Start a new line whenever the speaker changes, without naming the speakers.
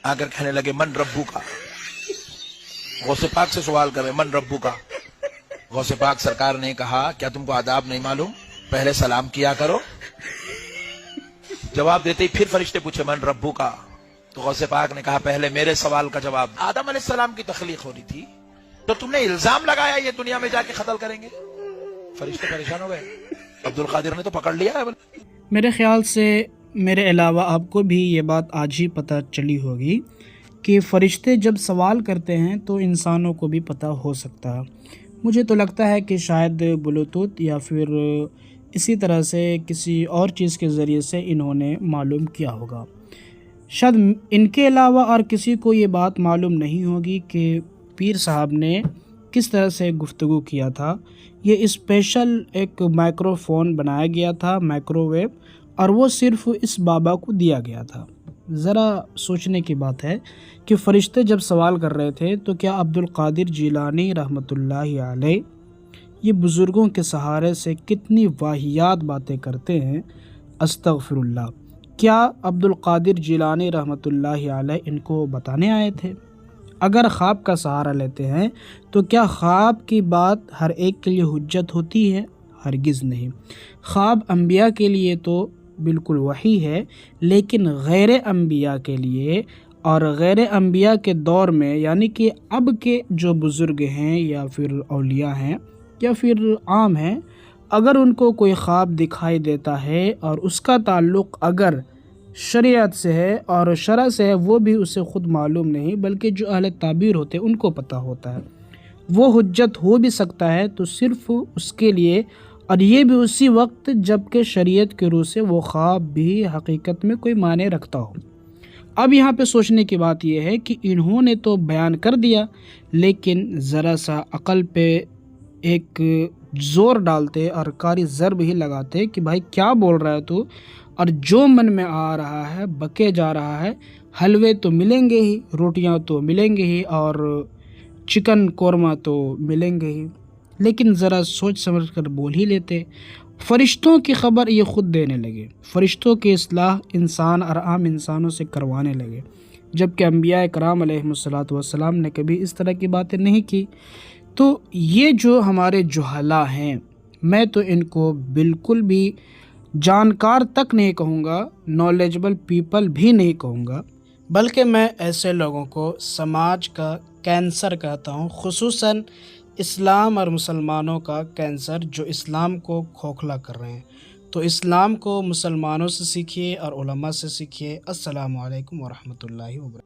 آ کر کہنے لگے من ربو کا. غوث پاک سے سوال کر رہے من ربو کا. غوث پاک سرکار نے کہا کیا تم کو آداب نہیں معلوم؟ پہلے سلام کیا کرو. جواب دیتے ہی پھر فرشتے پوچھے من ربو کا. تو غوث پاک نے کہا پہلے میرے سوال کا جواب. آدم علیہ السلام کی تخلیق ہو رہی تھی تو تم نے الزام لگایا یہ دنیا میں جا کے قتل کریں گے. فرشتے پریشان ہو گئے. عبد القادر نے تو پکڑ لیا ہے.
میرے خیال سے میرے علاوہ آپ کو بھی یہ بات آج ہی پتہ چلی ہوگی کہ فرشتے جب سوال کرتے ہیں تو انسانوں کو بھی پتہ ہو سکتا ہے. مجھے تو لگتا ہے کہ شاید بلوٹوتھ یا پھر اسی طرح سے کسی اور چیز کے ذریعے سے انہوں نے معلوم کیا ہوگا. شاید ان کے علاوہ اور کسی کو یہ بات معلوم نہیں ہوگی کہ پیر صاحب نے کس طرح سے گفتگو کیا تھا. یہ اسپیشل ایک مائکرو فون بنایا گیا تھا، مائکرو ویو، اور وہ صرف اس بابا کو دیا گیا تھا. ذرا سوچنے کی بات ہے کہ فرشتے جب سوال کر رہے تھے تو کیا عبد القادر جیلانی رحمۃ اللہ علیہ یہ بزرگوں کے سہارے سے کتنی واہیات باتیں کرتے ہیں. استغفر اللہ. کیا عبد القادر جیلانی رحمۃ اللہ علیہ ان کو بتانے آئے تھے؟ اگر خواب کا سہارا لیتے ہیں تو کیا خواب کی بات ہر ایک کے لیے حجت ہوتی ہے؟ ہرگز نہیں. خواب انبیاء کے لیے تو بالکل وحی ہے، لیکن غیر انبیاء کے لیے اور غیر انبیاء کے دور میں، یعنی کہ اب کے جو بزرگ ہیں یا پھر اولیاء ہیں یا پھر عام ہیں، اگر ان کو کوئی خواب دکھائی دیتا ہے اور اس کا تعلق اگر شریعت سے ہے اور شرع سے ہے، وہ بھی اسے خود معلوم نہیں بلکہ جو اہل تعبیر ہوتے ہیں ان کو پتہ ہوتا ہے، وہ حجت ہو بھی سکتا ہے تو صرف اس کے لیے، اور یہ بھی اسی وقت جب کہ شریعت کے روح سے وہ خواب بھی حقیقت میں کوئی معنی رکھتا ہو. اب یہاں پہ سوچنے کی بات یہ ہے کہ انہوں نے تو بیان کر دیا، لیکن ذرا سا عقل پہ ایک زور ڈالتے اور کاری ضرب ہی لگاتے کہ بھائی کیا بول رہا ہے تو، اور جو من میں آ رہا ہے بکے جا رہا ہے. حلوے تو ملیں گے ہی، روٹیاں تو ملیں گے ہی، اور چکن قورمہ تو ملیں گے ہی، لیکن ذرا سوچ سمجھ کر بول ہی لیتے. فرشتوں کی خبر یہ خود دینے لگے، فرشتوں کی اصلاح انسان اور عام انسانوں سے کروانے لگے، جبکہ انبیاء کرام علیہم الصلوۃ والسلام نے کبھی اس طرح کی باتیں نہیں کی. تو یہ جو ہمارے جہلاء ہیں، میں تو ان کو بالکل بھی جانکار تک نہیں کہوں گا، نالجبل پیپل بھی نہیں کہوں گا، بلکہ میں ایسے لوگوں کو سماج کا کینسر کہتا ہوں، خصوصاً اسلام اور مسلمانوں کا کینسر جو اسلام کو کھوکھلا کر رہے ہیں. تو اسلام کو مسلمانوں سے سیکھیے اور علماء سے سیکھیے. السلام علیکم ورحمۃ اللہ وبرکاتہ.